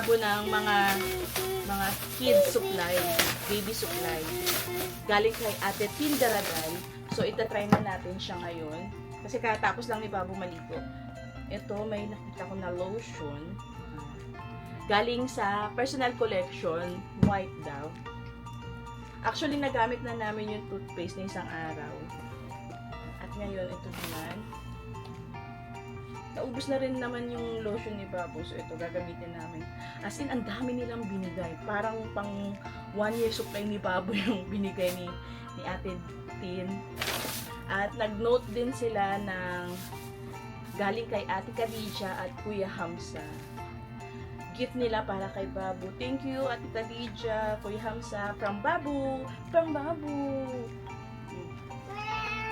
Babo ng mga kids supply, baby supply. Galing kay Ate Tindaradan. So, itatry na natin siya ngayon. Kasi katapos lang ni Babo maligo. Ito, may nakita ko na lotion. Galing sa personal collection, White Dove. Actually, nagamit na namin yung toothpaste na isang araw. At ngayon, ito naman. Naubos na rin naman yung lotion ni Babo. So, ito, gagamitin namin. As in, ang dami nilang binigay. Parang pang 1 year supply ni Babo yung binigay ni Ate Tin. At nag-note din sila ng galing kay Ate Khadija at Kuya Hamza. Gift nila para kay Babo. Thank you, Ate Khadija, Kuya Hamza, from Babo. From Babo.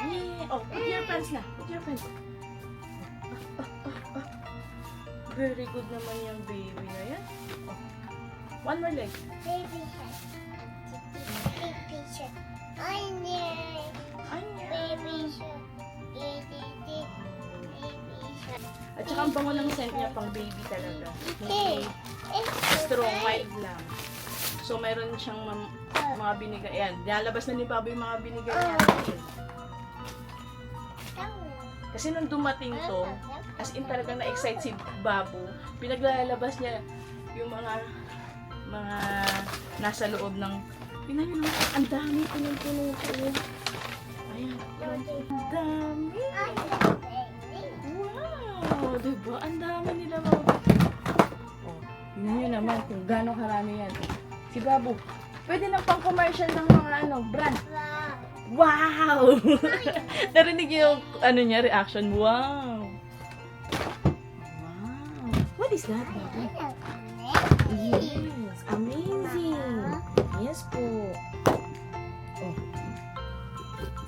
Yeah. Oh, put your pants na. Put your pants. Very good naman yung baby na yan. Oh. One more leg. Baby shark. Baby shark. Onion. Anya. Baby shark. Baby shark. At saka ang bango ng scent niya pang baby talaga. Hey. Hindi strong, mild lang. So, meron siyang mga binigay. Ayan, lalabas na ni Babo yung mga binigay niya. Kasi nung dumating to, as in talagang na-excite si Babo, pinaglalabas niya yung mga nasa loob ng, tingnan nyo naman, ang dami punong-puno ko. Ayan, ang dami. Wow, diba? Ang dami nila mga. Oh, tingnan nyo naman kung gano'ng karami yan. Si Babo, pwede na pang commercial ng mga brand. Wow! Narinig yung niya, reaction. Wow! Wow! What is that, Babo? Yes! Amazing! Yes po. Oh.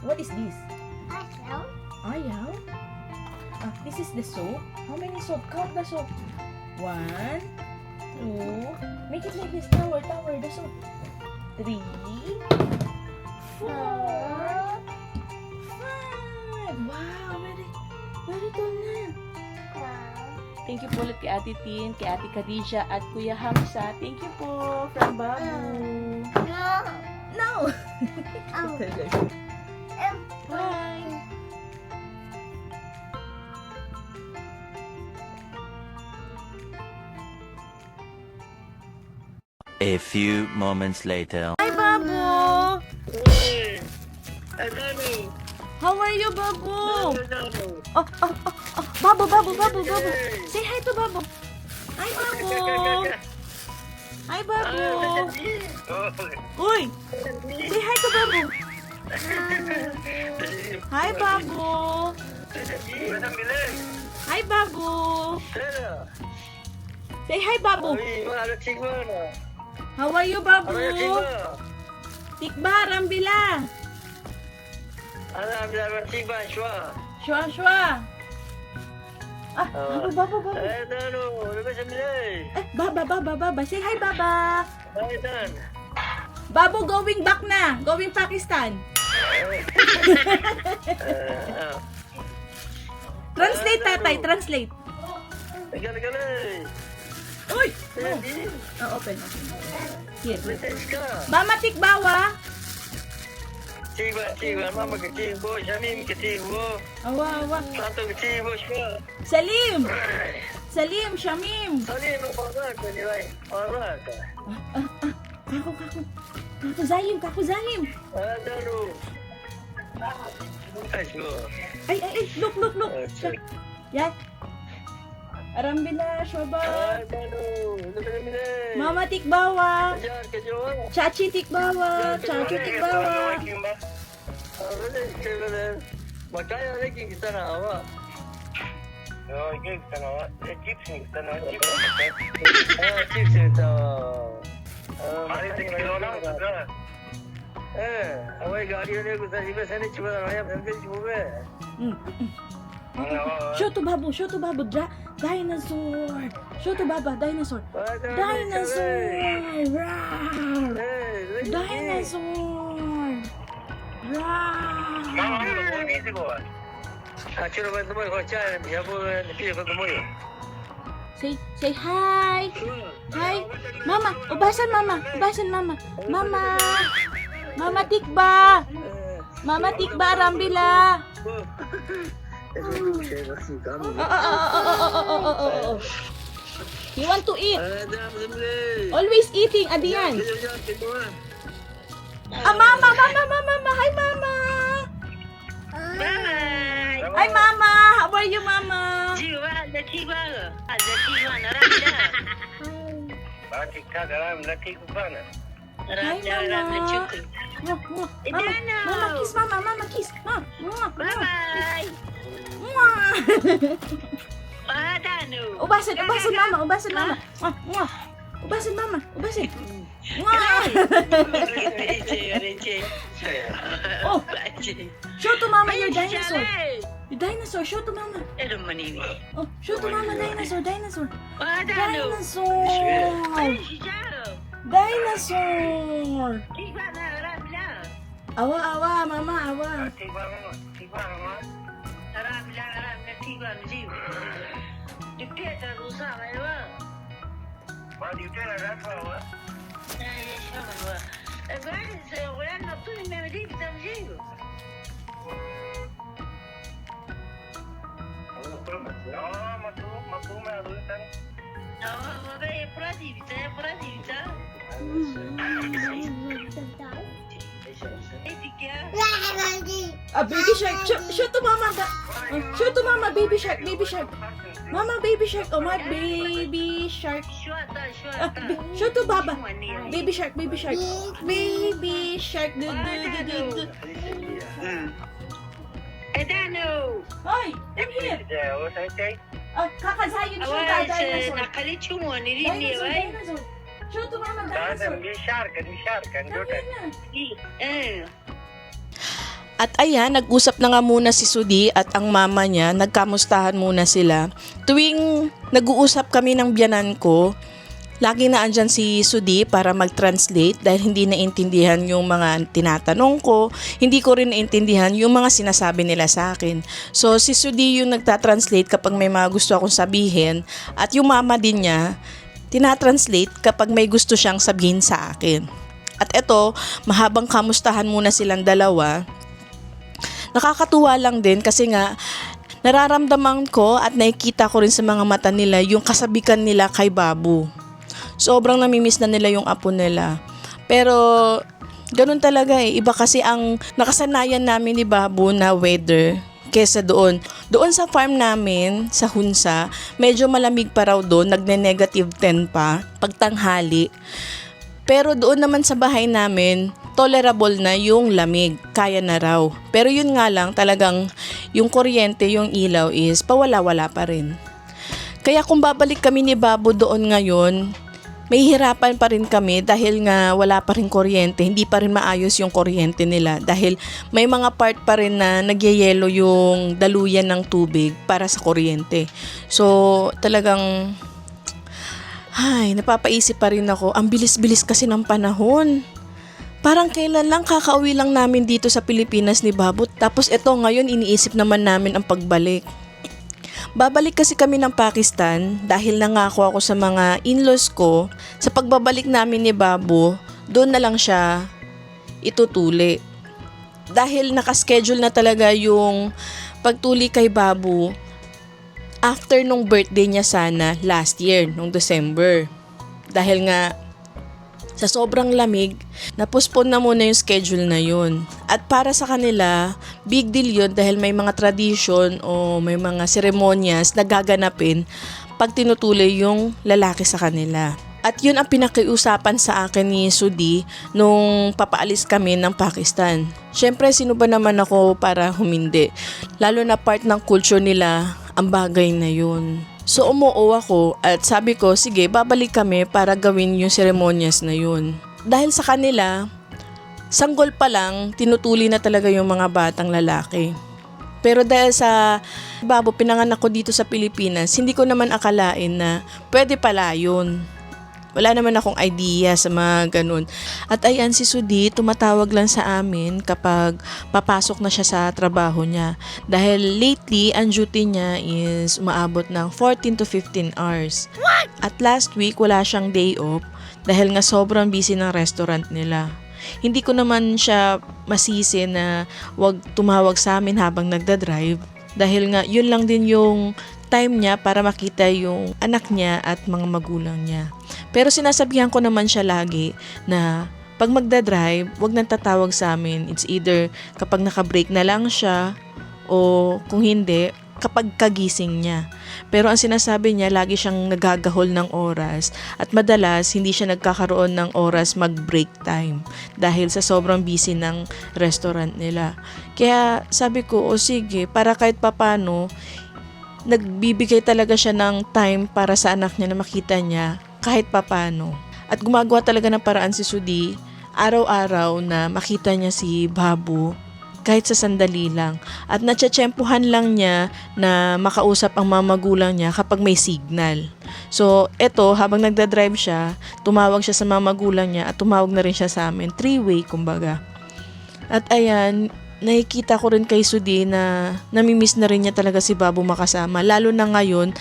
What is this? Ayaw? This is the soap. How many soap? Count the soap. 1, 2, make it like this. Tower, the soap. 3, 4, 5. Wow, very tall na. Thank you po ulit kay Ate Tin, kay Ate Khadija, at Kuya Hamza. Thank you po from Babo. No! Bye! A few moments later. Hi, Babo! Hey, Adani. How are you, Babo? Adani. Oh, Babo. Say hi to Babo. Hi, Babo. Hi, Babo. Uy, say hi to Babo. Hi, Babo. Hi, Babo. Say hi, Babo. How are you, Babo? Tikba, Rambila. Shwa. Babo. Baba. Say hi, Baba. Babo going back na. Going Pakistan. Translate, tatay. Translate. Uy! Open. Here. Mama, tikbawa. Mama ketibo, Shamim ketibo, Awa. Tato ketibo, Shwa. Salim, Shamim. Salim, Orak, anyway. Orak. Kako Zalim. Adanu. Ashmo. Ay, look. Yan. Arambila, Shoba. Adanu. Mama, tikbawa. Ajar kejoa. Chachi, tikbawa. Makanya lagi kita nak awak. Oh, ini kita nak awak. Chips ni kita nak chips. Chips kita. Hari tiga kilo nak sudah. Awak गाड़ी वाले को सही में सही चुरा रहा है फिर चुरा. Show to Babu. Dinosaur. Show to Baba. Dinosaur. Dinosaur. Rawr. Dinosaur. Rawr. Mama, ni tu buat. Acuro bantu mo ko cha, ya po pili ko mo. Say hi. Hi. Mama, ubasan mama. Ubasan mama. Mama. Mama tikba. Mama tikba rambila. Oh. You want to eat? Always eating, Adian. Ah, mama. Hi, mama. Hi, mama. How are you, mama? ठीक-ठाक आराम ठीक हुआ ना Hi, mama. Mama, kiss, mama. Mama, kiss. Ubasan, mama. Ubasan, mama. Ubasan, mama. Ubasan. Oh, show to mama your dinosaur. Your dinosaur, show to mama. Oh, show to mama dinosaur. Dinosaur. Awa, mama, awa. ठीक हुआ मामा माँ ड्यूटी लगा था हुआ Matu मैं adultan Baby shark. Show to mama. Show to mama, baby shark. Mama, baby shark. Oh, my baby shark. Show to baba. Baby shark. Baby shark. Do. Hoy, come here. वो सही चाहिए Kakasayon siya ka, dinosaur. Dinosaur. Show to mama, dinosaur. Misharkan At ayan, nag-usap na nga muna si Sudi at ang mama niya, nagkamustahan muna sila. Tuwing nag-uusap kami ng biyanan ko, lagi na andyan si Sudi para mag-translate dahil hindi naintindihan yung mga tinatanong ko, hindi ko rin naintindihan yung mga sinasabi nila sa akin. So si Sudi yung nagtatranslate kapag may mga gusto akong sabihin at yung mama din niya, tinatranslate kapag may gusto siyang sabihin sa akin. At eto, mahabang kamustahan muna silang dalawa. Nakakatuwa lang din kasi nga nararamdaman ko at nakikita ko rin sa mga mata nila yung kasabikan nila kay Babu. Sobrang namimiss na nila yung apo nila. Pero ganun talaga eh. Iba kasi ang nakasanayan namin ni Babu na weather kesa doon. Doon sa farm namin, sa Hunsa, medyo malamig pa raw doon. Nagne-negative 10 pa pagtanghali. Pero doon naman sa bahay namin, tolerable na yung lamig, kaya na raw. Pero yun nga lang, talagang yung kuryente, yung ilaw is pawala-wala pa rin. Kaya kung babalik kami ni Babu doon ngayon, may hirapan pa rin kami dahil nga wala pa rin kuryente, hindi pa rin maayos yung kuryente nila dahil may mga part pa rin na nagyayelo yung daluyan ng tubig para sa kuryente. So talagang napapaisip pa rin ako, ang bilis-bilis kasi ng panahon. Parang kailan lang kakauwi lang namin dito sa Pilipinas ni Babu. Tapos eto ngayon iniisip naman namin ang pagbalik. Babalik kasi kami ng Pakistan dahil nangako ako sa mga in-laws ko. Sa pagbabalik namin ni Babu, doon na lang siya itutuli. Dahil nakaschedule na talaga yung pagtuli kay Babu after nung birthday niya sana last year, nung December. Dahil nga sa sobrang lamig, na-postpone na muna yung schedule na yun. At para sa kanila, big deal yun dahil may mga tradition o may mga seremonyas na gaganapin pag tinutuloy yung lalaki sa kanila. At yun ang pinakiusapan sa akin ni Sudi nung papaalis kami ng Pakistan. Syempre, sino ba naman ako para humindi? Lalo na part ng culture nila ang bagay na yun. So umuo ako at sabi ko, sige, babalik kami para gawin yung seremonyas na yun. Dahil sa kanila, sanggol pa lang, tinutuli na talaga yung mga batang lalaki. Pero dahil sa Babu, pinanganak ko dito sa Pilipinas, hindi ko naman akalain na pwede pala yun. Wala naman akong idea sa mga ganun. At ayan, si Sudi, tumatawag lang sa amin kapag papasok na siya sa trabaho niya. Dahil lately, ang duty niya is umaabot ng 14 to 15 hours. At last week, wala siyang day off dahil nga sobrang busy ng restaurant nila. Hindi ko naman siya masisi na wag tumawag sa amin habang nagdadrive dahil nga yun lang din yung time niya para makita yung anak niya at mga magulang niya. Pero sinasabihan ko naman siya lagi na pag magdadrive, wag nang tatawag sa amin. It's either kapag naka-break na lang siya o kung hindi, kapag kagising niya. Pero ang sinasabi niya, lagi siyang nagagahol ng oras at madalas hindi siya nagkakaroon ng oras mag-break time dahil sa sobrang busy ng restaurant nila. Kaya sabi ko, o sige, para kahit papano, nagbibigay talaga siya ng time para sa anak niya na makita niya kahit papano. At gumagawa talaga ng paraan si Sudi araw-araw na makita niya si Babu kahit sa sandali lang. At natsyatsyempohan lang niya na makausap ang mga magulang niya kapag may signal. So, eto, habang nagdadrive siya, tumawag siya sa mga magulang niya at tumawag na rin siya sa amin. 3-way, kumbaga. At ayan, nakikita ko rin kay Sudi na namimiss na rin niya talaga si Babu makasama. Lalo na ngayon,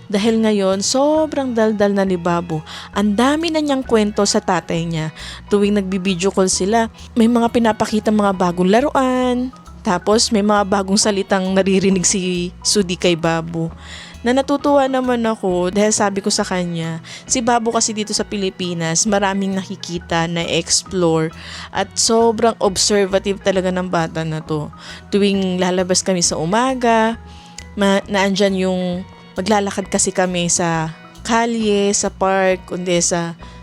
dahil ngayon, sobrang daldal na ni Babu. Ang dami na niyang kwento sa tatay niya. Tuwing nagbibideo call sila, may mga pinapakita mga bagong laruan. Tapos may mga bagong salitang naririnig si Sudi kay Babu. Na natutuwa naman ako dahil sabi ko sa kanya, si Babu kasi dito sa Pilipinas, maraming nakikita na explore at sobrang observative talaga ng bata na to. Tuwing lalabas kami sa umaga, naandyan yung maglalakad kasi kami sa kalye, sa park, kundi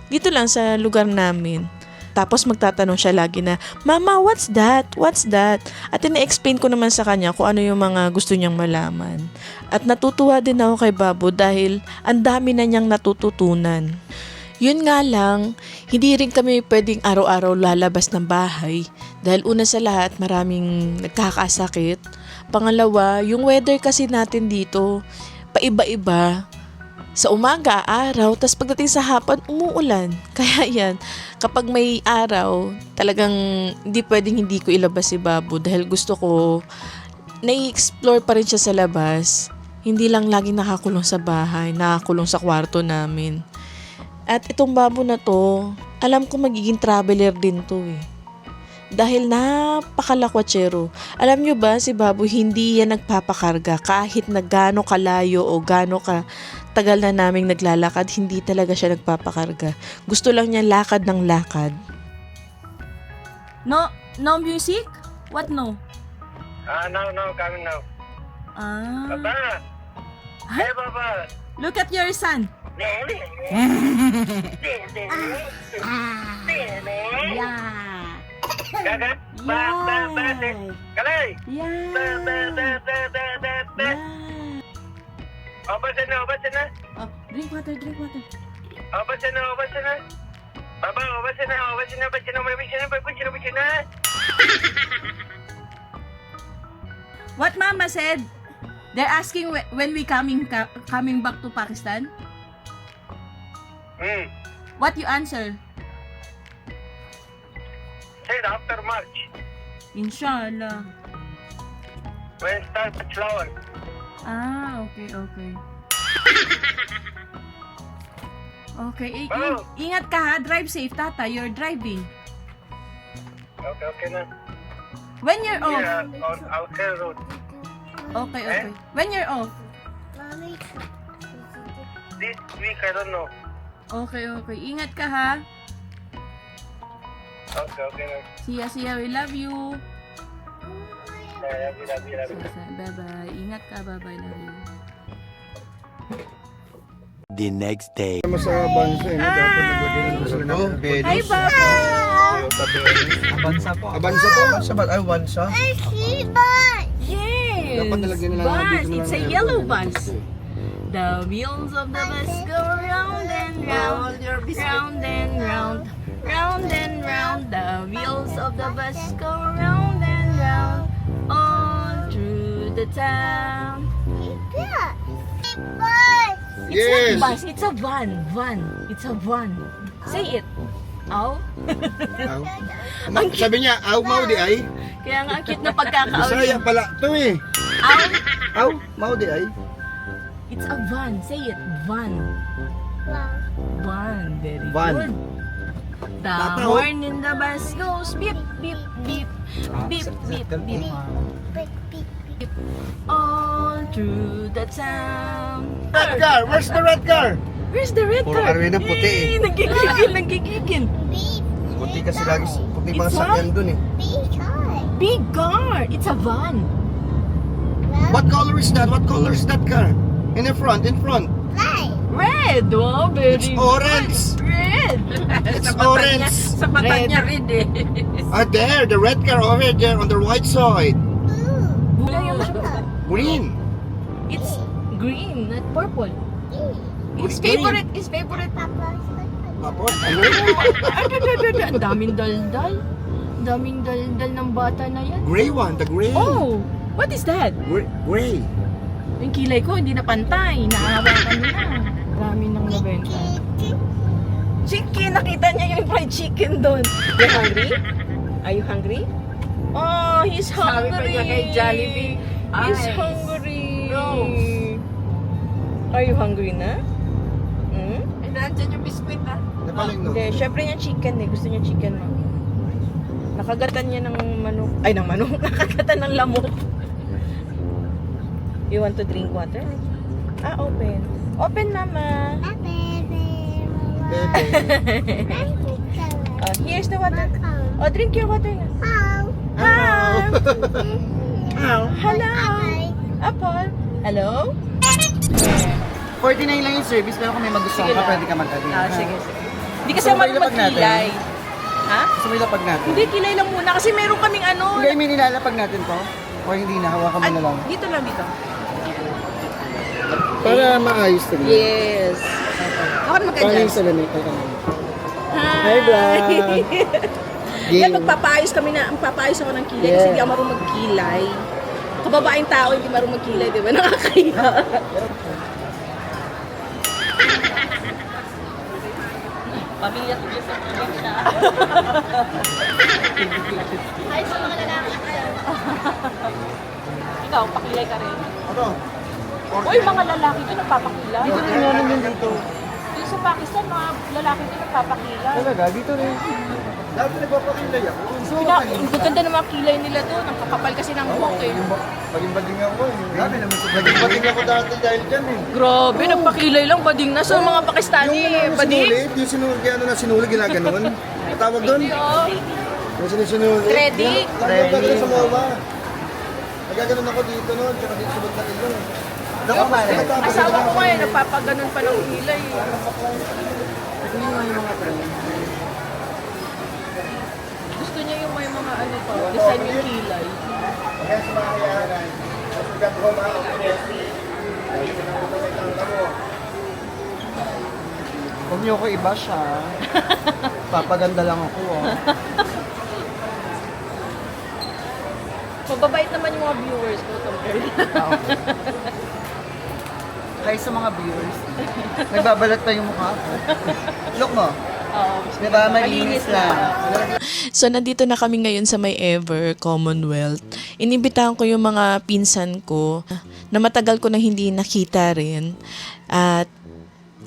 dito lang sa lugar namin. Tapos magtatanong siya lagi na, Mama, what's that? What's that? At ina-explain ko naman sa kanya kung ano yung mga gusto niyang malaman. At natutuwa din ako kay Babu dahil ang dami na niyang natututunan. Yun nga lang, hindi rin kami pwedeng araw-araw lalabas ng bahay dahil una sa lahat maraming nagkakasakit. Pangalawa, yung weather kasi natin dito, paiba-iba. Sa umaga, araw, tas pagdating sa hapon, umuulan. Kaya yan, kapag may araw, talagang hindi pwedeng hindi ko ilabas si Babu dahil gusto ko, nai-explore pa rin siya sa labas. Hindi lang laging nakakulong sa bahay, nakakulong sa kwarto namin. At itong Babu na to, alam ko magiging traveler din to eh. Dahil napakalakwachero. Alam nyo ba, si Babu hindi yan nagpapakarga kahit na gaano kalayo o gaano ka tagal na naming naglalakad, hindi talaga siya nagpapakarga. Gusto lang niya lakad ng lakad. No music? What no? Now, coming now. Papa! Hey, Papa! Look at your son. Yeah. Gaga? Kalay! Obasan na. Oh, drink water. Obasan na. Baba, obasan na. Ba't na? What Mama said? They're asking when we coming back to Pakistan. What you answer? Said after March. Inshallah. When start flower. Okay. Okay, Oh. ingat ka ha. Drive safe, tata. You're driving. Okay na. When you're off. Yeah, on outside road. Okay. When you're off. Mommy. This week, I don't know. Okay. Ingat ka ha. Okay na. See ya. We love you. Love you. Bye-bye. Ingat ka. Bye-bye. Love you. The next day. Sa bansa, dapat naglagay ng gusto Hi, Baba! Abansa po. Abansa to? Ay, wansa? Yes! Dapat nalagyan na lang Bus! dito na It's lang a yan. yellow bus. The wheels of the bus go round and round, round and round, round and round. The wheels of the bus go round and round, all through the town. Bye. It's Yes. not bus, it's a van. Van. It's a van. Say it. Aw. Aw. Sabi niya, aw mau di ay. Kaya nga, ang cute na pagkakaawin. Bisaya pala to eh. Aw. Aw, mau di ay. It's a van. Say it. Van. Van. Very Van. good. The Tataw. horn in the bus goes beep, beep, beep. Beep, beep, beep. All through the town. Red car, where's the red car? Where's the red Puro car? karne ng puti eh. Nagigigil. Puti kasi lagi, puti mga It's sakyan dun eh. Big car. It's a van. What color is that? What color is that car? In the front, in front. Red. Oh, very It's orange. Red. It's orange. Sa mata niya red eh. Ah, there, the red car over there on the right side. Green. It's green, not purple. His Green. favorite, his favorite. Tapos, ano? Ang daming daldal. Ang daming daldal ng bata na yan. Gray one, the gray. Oh, what is that? Gray. Yung kilay ko hindi na pantay. Naahawakan mo na. Dami nang nabenta. Chicken! Nakita niya yung fried chicken doon. You hungry? Are you hungry? Oh, he's hungry. Sabi pa niya kay Jollibee, He's "Ice." hungry. No. Are you hungry na? Hmm? Ay, nandyan yung biskwit ah. Napaling no? Hindi, syempre niya chicken eh. Gusto niya chicken mo. Nakagatan niya ng manok. Ay, ng manok. Nakagatan ng lamok. You want to drink water? Ah, open. Open, mama. Here's the water. Oh, drink your water na. Hi. Hello. Apple. Hello? 49 lang yung service, pero kung may magustuhan Sige ka, lang. pwede ka mag-agree. Sige. Hindi kasi Gusto mo ako ilapag natin? magkilay. Ha? Gusto mo ilapag natin? Hindi, kilay lang muna. Kasi meron kaming ano. Hindi, may nilalapag natin to? O hindi na, hawakan mo na lang. Dito lang, dito. Para maayos talaga. Yes. Ako na magka-adjust. salamin? Hi, vlog. Yan, magpapayos kami na, magpapayos ako ng kilay kasi hindi ako marunong magkilay. Kababaeng tao, hindi marunong magkilay, di ba? Nakakaya. Pamilya ko dyan sa pamilya. Hi sa mga lalaki dyan. Ikaw, pakilay ka rin. Ano? Uy, mga lalaki doon nagpapakilay. Dito rin meron din dito. Yung sa Pakistan, mga lalaki doon nagpapakilay. Talaga, dito rin. Dati nagpapakilay ako. Ang ganda ng mga kilay nila doon. Ang kakapal kasi ng buhok eh. Baging-baging ako eh. Grabe naman sa baging-baging ako dati dahil dyan eh. Grabe, nagpakilay lang. Bading na sa mga Pakistani. Bading. Yung sinulit, yung ano na sinulit, ginaganon. Tawag doon? Yung sinulit. Ready? Ready. Sa MOA. Nagaganon ako dito noon, tsaka dito sa bagdang ilong. Asawa ko ngayon, nagpapaganon pa ng kilay. Gusto niya yung may mga ano pa, design yung kilay. Huwag niyo ko i-bash ha. Papaganda lang ako oh. Mababait naman yung mga viewers ko compared. Hi sa mga viewers. Nagbabalat pa yung mukha ko. Look mo. Diba, malinis lang. So, nandito na kami ngayon sa May Ever Commonwealth. Inibitahan ko yung mga pinsan ko na matagal ko na hindi nakita rin. At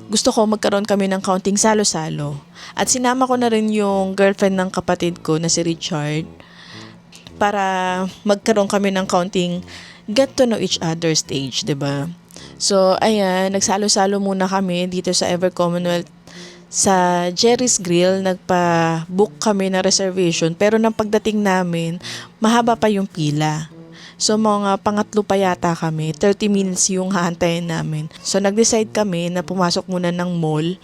gusto ko magkaroon kami ng kaunting salo-salo. At sinama ko na rin yung girlfriend ng kapatid ko na si Richard para magkaroon kami ng kaunting get to know each other stage, 'di ba? So, ayan, nagsalo-salo muna kami dito sa Ever Commonwealth sa Jerry's Grill. Nagpa-book kami ng reservation, pero nang pagdating namin, mahaba pa yung pila. So, mga pangatlo pa yata kami. 30 minutes yung hahantayin namin. So, nag-decide kami na pumasok muna ng mall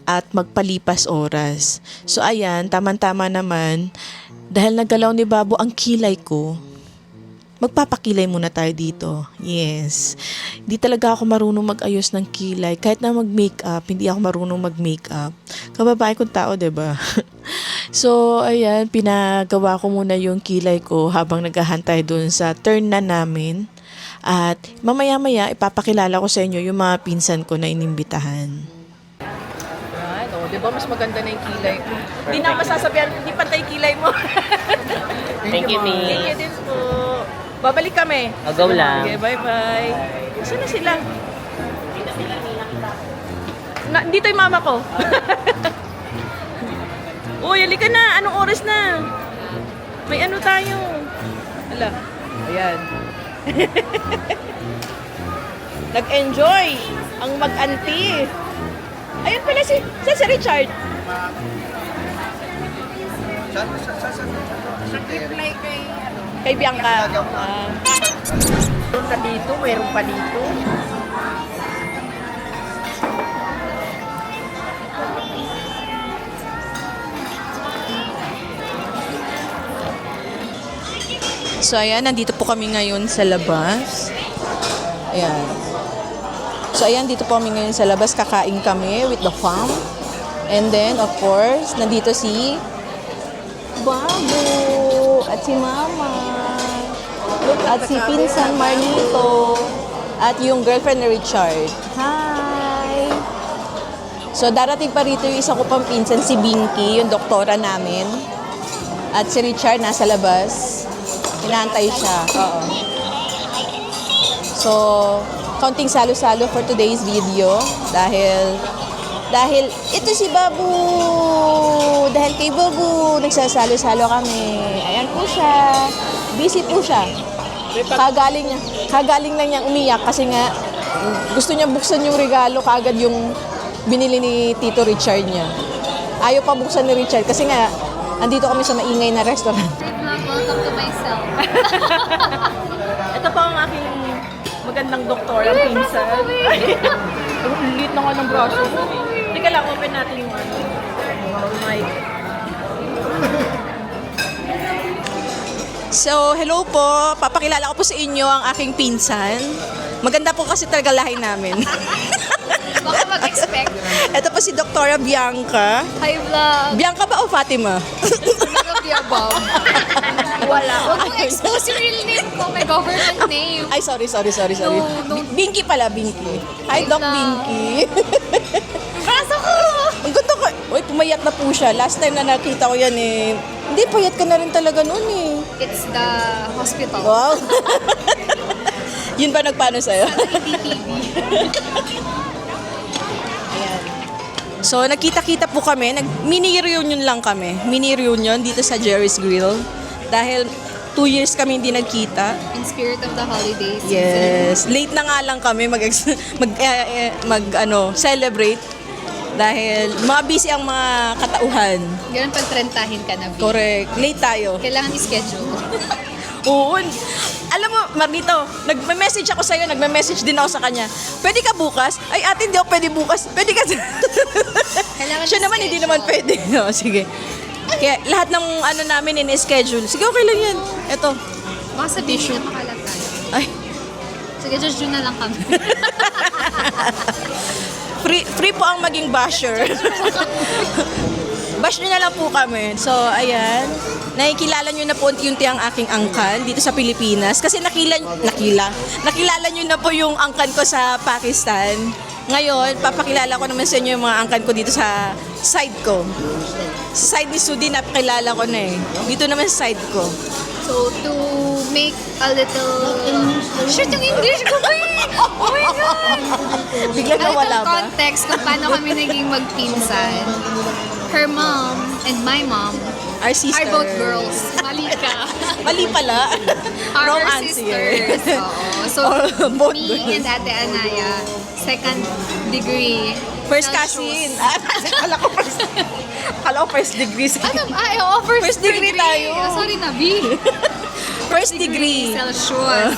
at magpalipas oras. So, ayan, tama-tama naman. Dahil nagalaw ni Babo ang kilay ko, magpapakilay muna tayo dito. Yes. Di talaga ako marunong mag-ayos ng kilay. Kahit na mag-makeup, hindi ako marunong mag-makeup. Kababae kong tao, 'di ba? So, ayan, pinagawa ko muna yung kilay ko habang naghahantay dun sa turn na namin. At mamaya-maya, ipapakilala ko sa inyo yung mga pinsan ko na inimbitahan. Yan, di ba mas maganda na yung kilay ko? Hindi na masasabihan, hindi pantay kilay mo. Thank you, Thank you din po. Babalik kami. Agaw lang. Okay, bye-bye. Saan na sila? Dito yung mama ko. Uy, halika na. Anong oras na? May ano tayo. Hala. Ayan. Nag-enjoy ang mag-auntie. Ayun pala si Richard. Reply kay, Kay Bianca. meron pa dito, meron pa dito. So ayan, nandito po kami ngayon sa labas. Ayan. So ayan, dito po kami ngayon sa labas. Kakain kami with the fam. And then, of course, nandito si Babu at si Mama. At si Pinsan Marlito. At yung girlfriend ni Richard. Hi! So darating pa rito yung isa ko pang pinsan, si Binky, yung doktora namin. At si Richard nasa labas. Inaantay siya. Oo. So, counting salo-salo for today's video. Dahil ito si Babu. Dahil kay Babu, nagsasalo-salo kami. Ayan po siya. Busy po siya. Kagaling lang niyang umiyak kasi nga gusto niya buksan yung regalo kagad yung binili ni Tito Richard niya. Ayaw pa buksan ni Richard kasi nga andito kami sa maingay na restaurant. Welcome to myself. Ito pa ang aking magandang doktor, ang pinsan. Ang liit na nga ng braso. Teka lang, open natin yung mic. So, hello po. Papakilala ko po sa inyo ang aking pinsan. Maganda po kasi talaga lahi namin. Baka mag-expect. Ito po si Doktora Bianca. Hi, vlog. Bianca ba o Fatima? None of the above. Wala. Huwag mo expose yung real name ko. May government name. Ay, sorry. No. Binky pala, Binky. Hi, Doc lang. Binky. Braso ko! Ang ganda ko. Uy, pumayat na po siya. Last time na nakita ko yan eh. Hindi, payat ka na rin talaga noon eh. It's the hospital. Wow. Yun ba nagpaano sa'yo? Ayan. So, nagkita-kita po kami. Mini reunion lang kami. Mini reunion dito sa Jerry's Grill. Dahil 2 years kami hindi nagkita. In spirit of the holidays. Yes. Late na nga lang kami celebrate. Dahil mga busy ang mga katauhan. Ganun pag trentahin ka na. Correct. Late tayo. Kailangan i-schedule. Oo. Alam mo, Marnito, nagme-message ako sa'yo, nagme-message din ako sa kanya. Pwede ka bukas? Ay, ate, hindi ako pwede bukas. Pwede ka. Kailangan Siya naman, hindi naman pwede. No, sige. Kaya lahat ng ano namin in-schedule. Sige, okay lang yan. Ito. Baka sabihin na makalat tayo. Ay, Sige, judge na lang kami. free po ang maging basher. Bash nyo na lang po kami. So, ayan. Nakikilala nyo na po unti-unti ang aking angkan dito sa Pilipinas. Kasi nakilala nyo na po yung angkan ko sa Pakistan. Ngayon, papakilala ko naman sa inyo yung mga angkan ko dito sa side ko. Sa side ni Sudi, napakilala ko na eh. Dito naman sa side ko. So, to make a little... Shit, yung English ko ba eh? Oh my God! Biglang nawala ba? Context kung paano kami naging magpinsan. Her mom and my mom Our sister. are both girls. Mali ka. Mali pala. Are Wrong her answer. sisters. Oo. So, Both me girls. and Ate Anaya, second degree. First Celsius. cousin. Akala ko first degree. Oo, first degree tayo. Sorry na, B. First degree. Celsius.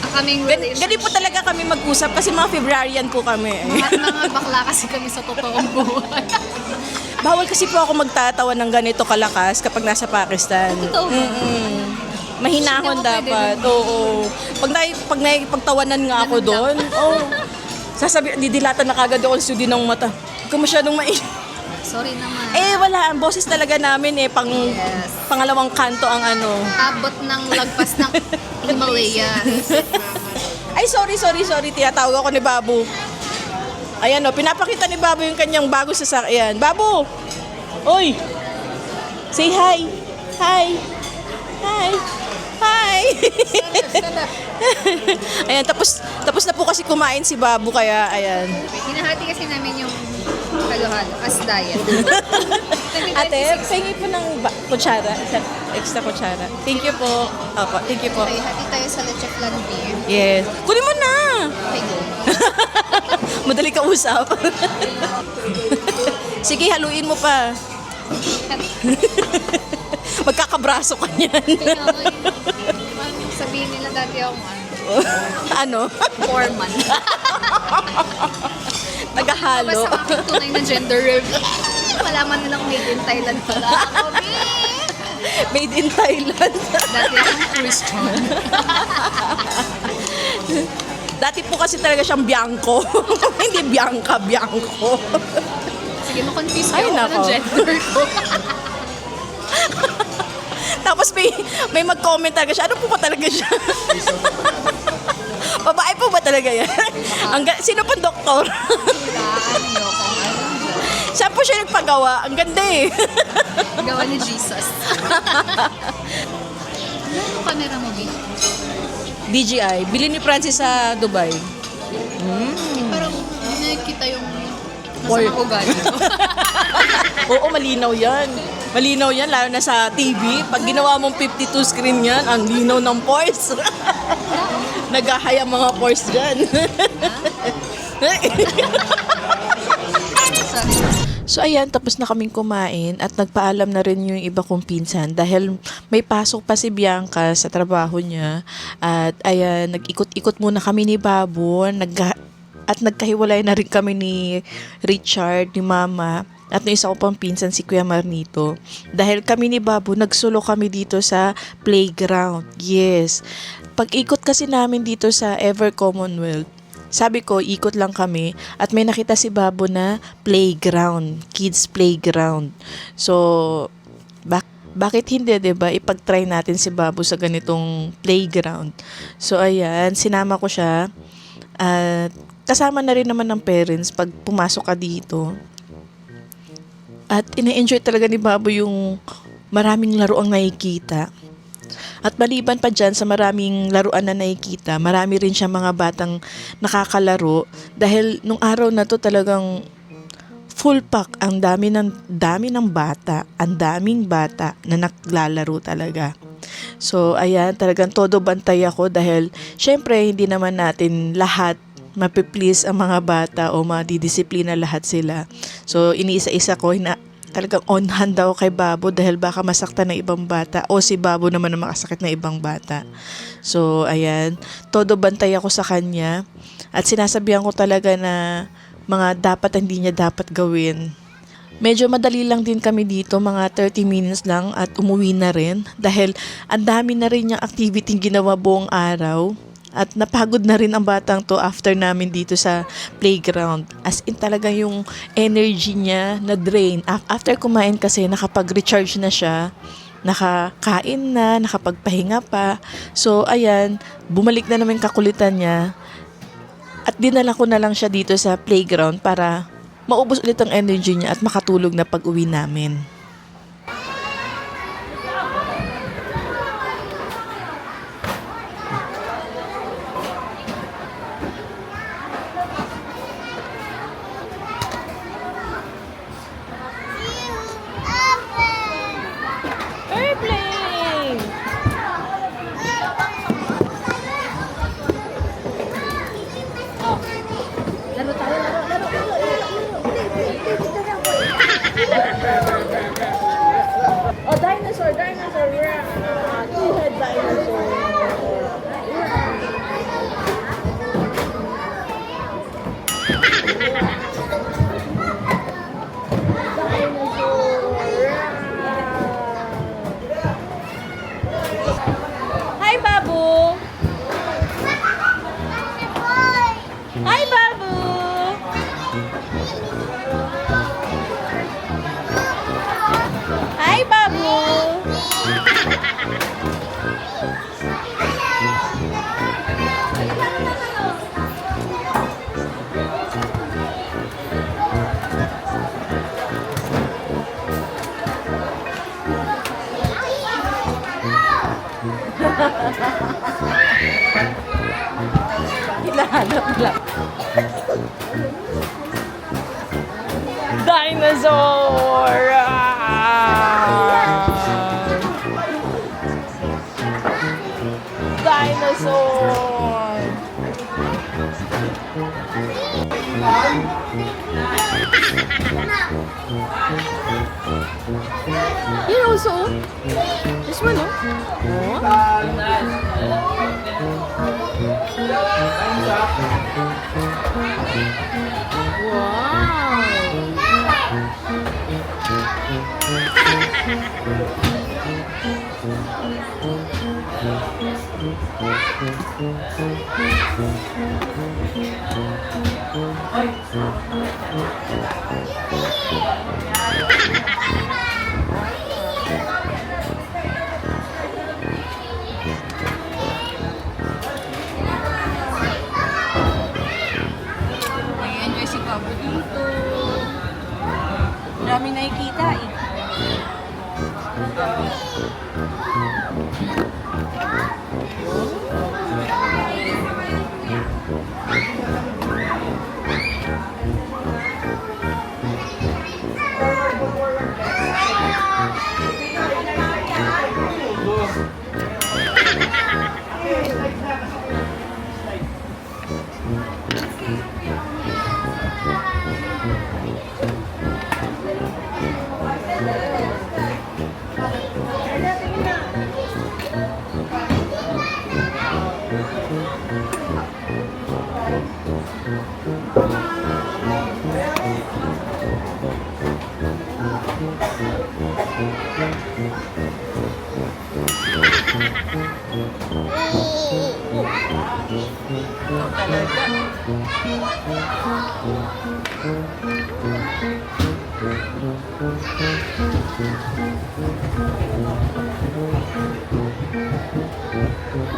Ang kaming relationship. Ganun po talaga kami mag-usap kasi mga Februaryan po kami. Mga bakla kasi kami sa totoong buhay. Bawal kasi po ako magtatawa ng ganito kalakas kapag nasa Pakistan. Totoo ba? Mahinahon Hindi ako dapat. pwede Oo. Pag pagtawanan nga ako doon, didilatan na kagad ako sa ng mata. Huwag ka masyadong Sorry naman. Eh, wala. Ang boses talaga namin eh. Pangalawang kanto ang ano. Abot ng lagpas ng Himalayas. Ay, sorry. Tinatawag ako ni Babu. Ayan o, pinapakita ni Babu yung kanyang bago sasakyan. Babu! Oy! Say hi! Hi! Ayan, tapos na po kasi kumain si Babu, kaya ayan. Hinahati kasi namin yung halo-halo as diet. Ate, pahingi po ng kutsara, extra kutsara. Thank you po. Opo, thank you po. Okay, hati tayo sa leche flan beer. Yes. Kunin mo na! Okay, go. Madali ka usap. Sige, haluin mo pa. Magkakabraso ka niyan. Sabihin nila dati ako Ano? foreman. Nagahalo. Basta aking tunay na gender reveal. Malaman nilang made in Thailand pala ako, Made in Thailand. Dati akong Christian. Dati po kasi talaga siyang Bianco. Hindi Bianca, Bianco. Sige, ma-confuse Ay, kayo ako nako. ng gender ko. Tapos may mag-comment talaga siya. Ano po ba talaga siya? Babae po ba talaga yan? Sino pong doktor? Siya po siya nagpagawa. Ang ganda eh. Gawa ni Jesus. Ano camera mo, B? DJI. Bili ni Francis sa Dubai. Parang nakikita yung Boy. masamang ugali mo. Oo, malinaw yan. Malinaw yan, lalo na sa TV. Pag ginawa mong 52 screen yan, ang linaw ng pores. Nagahaya mga pores dyan. So ayan, tapos na kaming kumain at nagpaalam na rin yung iba kong pinsan dahil may pasok pa si Bianca sa trabaho niya. At ayan, nag-ikot-ikot muna kami ni Babu at nagkahiwalay na rin kami ni Richard, ni Mama. At yung isa ko pang pinsan, si Kuya Marnito. Dahil kami ni Babu, nagsulo kami dito sa playground. Yes. Pag-ikot kasi namin dito sa Ever Commonwealth, sabi ko, ikot lang kami at may nakita si Babu na playground, kids playground. So, bakit hindi, 'di ba? Ipag-try natin si Babu sa ganitong playground. So, ayan, sinama ko siya. At kasama na rin naman ng parents pag pumasok ka dito. At ina-enjoy talaga ni Babu yung maraming laro ang nakikita. At maliban pa dyan sa maraming laruan na nakikita, marami rin siya mga batang nakakalaro. Dahil nung araw na to talagang full pack, ang dami ng bata, ang daming bata na naglalaro talaga. So ayan, talagang todo bantay ako dahil syempre hindi naman natin lahat mapiplease ang mga bata o madidisiplina lahat sila. So iniisa-isa ko, talagang on hand daw kay Babu dahil baka masaktan na ibang bata o si Babu naman na makasakit na ibang bata. So ayan, todo bantay ako sa kanya at sinasabihan ko talaga na mga dapat hindi niya dapat gawin. Medyo madali lang din kami dito, mga 30 minutes lang at umuwi na rin dahil ang dami na rin niyang activity ginawa buong araw. At napagod na rin ang batang to after namin dito sa playground. As in talaga yung energy niya na drain. After kumain kasi nakapag-recharge na siya. Nakakain na, nakapagpahinga pa. So ayan, bumalik na naman kakulitan niya. At dinala ko na lang siya dito sa playground para maubos ulit ang energy niya at makatulog na pag-uwi namin. Hinahanap lang. Dinosaur! Dinosaur! Here also. This one, oh. Nag-enjoy si Pabo dito. Maraming nakikita eh.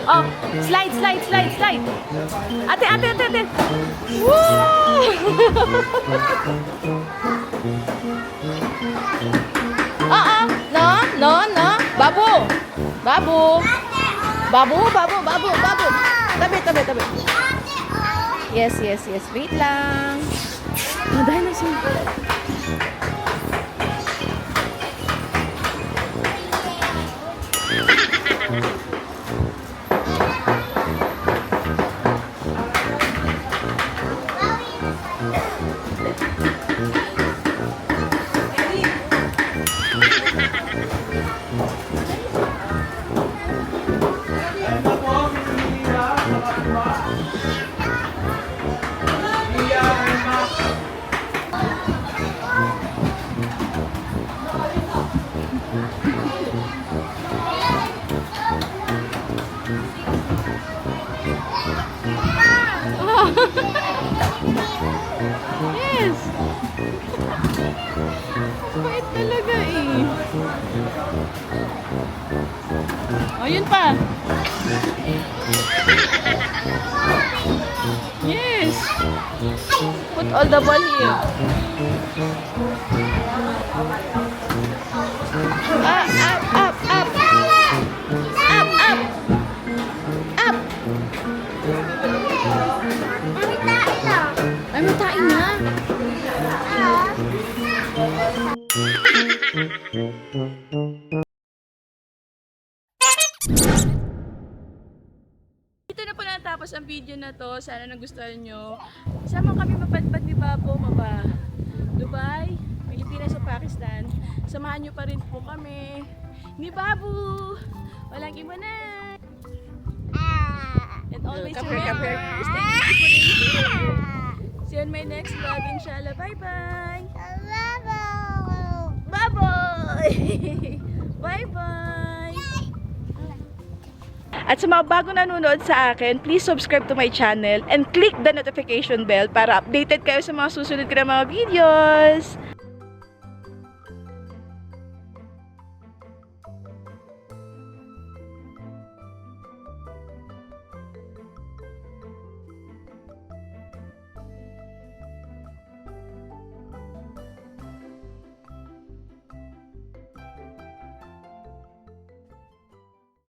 Oh, slide, slide, slide, slide. Ate, ate, ate, ate. Woo! No, no, no. Babu. Babu. Babu, babu, babu, babu. Tabi, tabi, tabi. Yes, yes, yes. Wait lang. Oh, dinosaur. Yes. Bait talaga eh. Oh, yun pa. Yes. Put all the ball here. Up, up, up, up. Up, up. Up. Ay, matain na. Dito na po natapos ang video na to. Sana nagustuhan nyo. Sama kami mapadpad ni Babo, mapa Dubai, Pilipinas o Pakistan. Samahan nyo pa rin po kami ni Babu. Walang iwanan. And always remember, stay beautiful. See you on my next vlog, inshallah. Bye-bye. Bye-bye. Bye-bye. At sa mga bagong nanonood sa akin, please subscribe to my channel and click the notification bell para updated kayo sa mga susunod ko na mga videos.